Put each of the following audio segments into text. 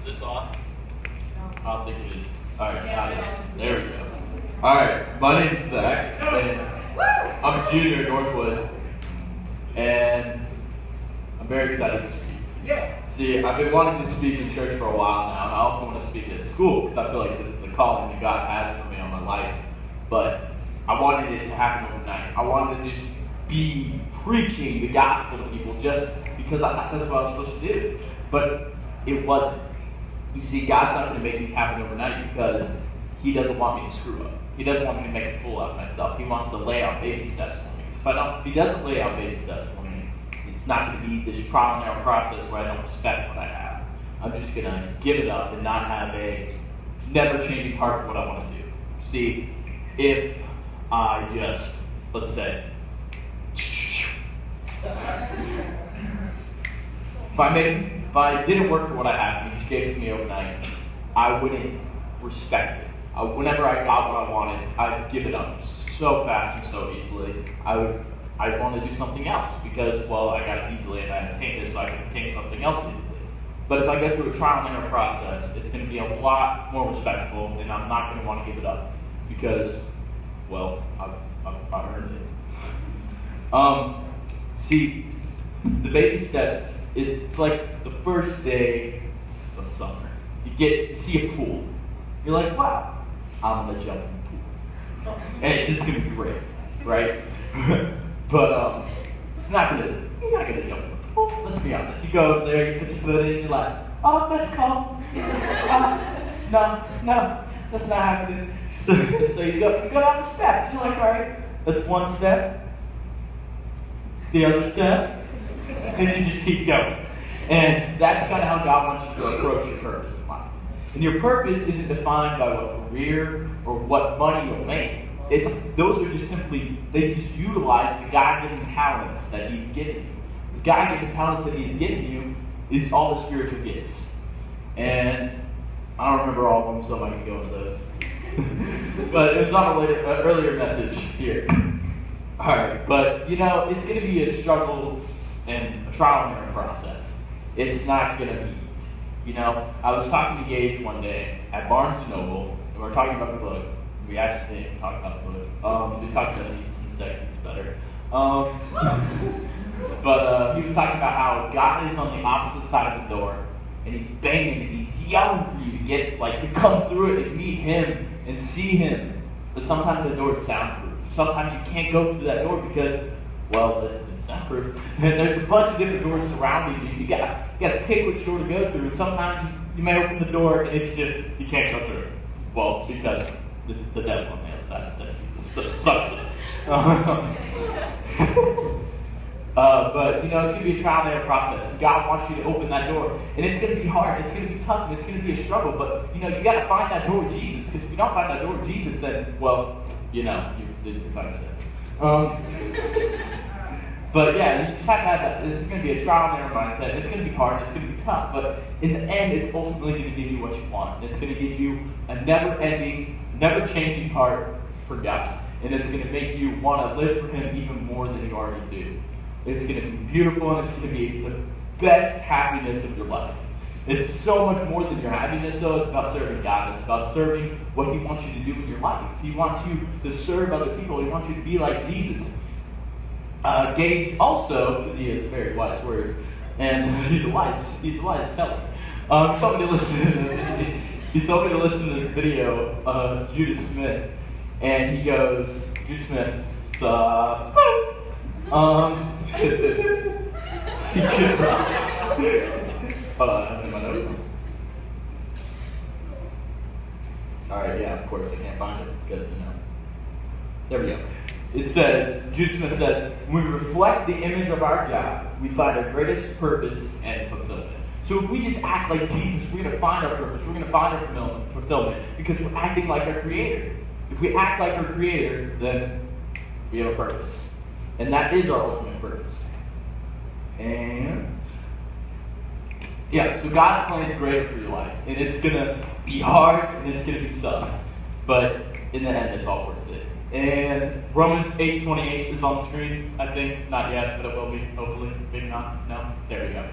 Is this on? I don't think it is. Alright, got it. There we go. Alright, my name's Zach, and I'm a junior at Northwood, and I'm very excited to speak. Yeah. See, I've been wanting to speak in church for a while now, and I also want to speak at school, because I feel like this is the calling that God has for me on my life. But I wanted it to happen overnight. I wanted to just be preaching the gospel to people just because I thought that's what I was supposed to do. But it wasn't. You see, God's not going to make me happen overnight because He doesn't want me to screw up. He doesn't want me to make a fool out of myself. He wants to lay out baby steps for me. If He doesn't lay out baby steps for me, it's not going to be this trial and error process where I don't respect what I have. I'm just going to give it up and not have a never-changing heart for what I want to do. See, if I just, let's say, if I didn't work for what I have and He just gave it to me overnight, I wouldn't respect it. Whenever I got what I wanted, I'd give it up so fast and so easily. I'd want to do something else because, well, I got it easily and I obtained it, so I can obtain something else easily. But if I go through a trial and error process, it's going to be a lot more respectful, and I'm not going to want to give it up because, well, I've earned it. See, the baby steps, it's like the first day of summer. You see a pool. You're like, wow, I'm going to jump in the pool. And it's going to be great, right? But you're not going to jump in the pool. Let's be honest. You go over there, you put your foot in, you're like, oh, that's cold. No, that's not happening. So you go down the steps. You're like, all right, that's one step. It's the other step. And you just keep going. And that's kind of how God wants you to approach your purpose in life. And your purpose isn't defined by what career or what money you'll make. Those are just simply, they just utilize the God-given talents that He's given you. The God-given talents that He's given you is all the spiritual gifts. And I don't remember all of them, so I can go into those. But it was on an earlier message here. Alright, but it's going to be a struggle and a trial and error process. It's not going to be easy. I was talking to Gage one day at Barnes & Noble, and we were talking about the book. We actually didn't talk about the book. We talked about these instead, it's better. But he was talking about how God is on the opposite side of the door, and He's banging, and He's yelling for you to come through it and meet Him and see Him. But sometimes the door is soundproof. Sometimes you can't go through that door because, well, it's soundproof. And there's a bunch of different doors surrounding you. You got to pick which door to go through. And sometimes you may open the door and it's just, you can't go through it. Well, because it's the devil on the other side instead of you. It sucks. But it's going to be a trial and error process. God wants you to open that door. And it's going to be hard. It's going to be tough. And it's going to be a struggle. But, you got to find that door with Jesus. Because if you don't find that door with Jesus, then, well, you're fine with it. But yeah, you just have to have that. This is going to be a trial and error mindset. It's going to be hard. It's going to be tough. But in the end, it's ultimately going to give you what you want. It's going to give you a never-ending, never-changing heart for God. And it's going to make you want to live for Him even more than you already do. It's going to be beautiful, and it's going to be the best happiness of your life. It's so much more than your happiness, though. It's about serving God. It's about serving what He wants you to do in your life. He wants you to serve other people. He wants you to be like Jesus. Gage also, because he has very wise words, and he's a wise teller. He told me to listen to this video of Judah Smith, and he goes, Judah Smith, hold on, I have in my notes. Alright, yeah, of course I can't find it because, there we go. It says, Judah Smith says, when we reflect the image of our God, we find our greatest purpose and fulfillment. So if we just act like Jesus, we're going to find our purpose, we're going to find our fulfillment because we're acting like our Creator. If we act like our Creator, then we have a purpose. And that is our ultimate purpose. And yeah, so God's plan is greater for your life. And it's going to be hard and it's going to be tough. But in the end, it's all worth it. And Romans 8:28 is on the screen, I think. Not yet, but it will be, hopefully. Maybe not. No? There we go.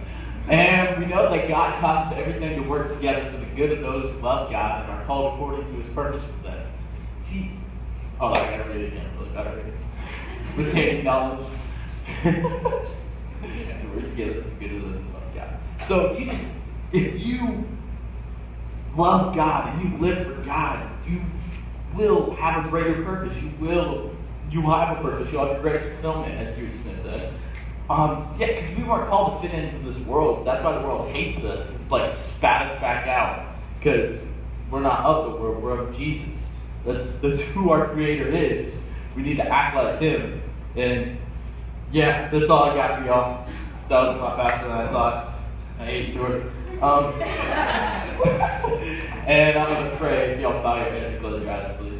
And we know that God causes everything to work together for the good of those who love God and are called according to his purpose for them. See, I gotta read it again, really better read it. Retaining knowledge. We're together for the good of those who love God. So if you love God and you live for God, you will have a greater purpose. You have a purpose. You'll have the greatest fulfillment, as Judas Smith said. Because we weren't called to fit into this world. That's why the world hates us. It's like spat us back out. Because we're not of the world. We're of Jesus. That's who our Creator is. We need to act like Him. And yeah, that's all I got for y'all. That was a lot faster than I thought. I hate Jordan. And I'm going to pray. If y'all bow your heads and close your eyes, please.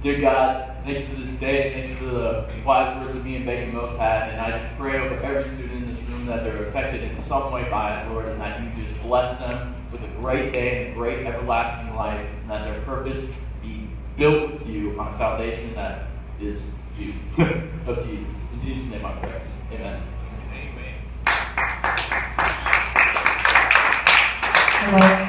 Dear God, thank you for this day, and thank you for the wise words that me and Becky both had. And I just pray over every student in this room that they're affected in some way by it, Lord, and that you just bless them with a great day and a great everlasting life, and that their purpose be built with you on a foundation that is you, of Jesus. In Jesus' name I pray. Amen. Amen.